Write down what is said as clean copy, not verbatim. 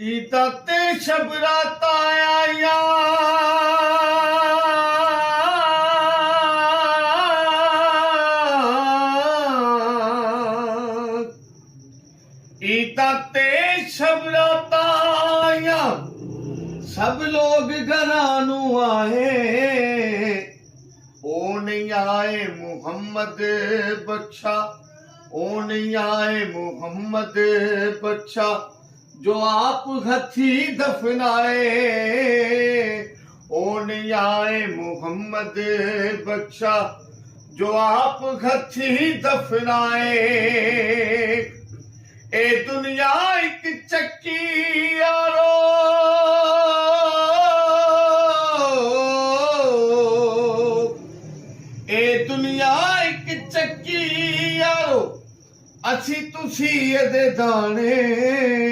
कीता ते शबरात आया कीता ते शबरात आया सब लोग घरानू आए ओ नहीं आए मुहम्मद बख्शा ओ नहीं आए मुहम्मद बख्शा जो आप हथी दफनाए ओ नहीं आए मुहम्मद बख्शा जो आप हथी दफनाए ए दुनिया एक चक्की यारो ए दुनिया एक चक्की यारो असी तुसी दे दाने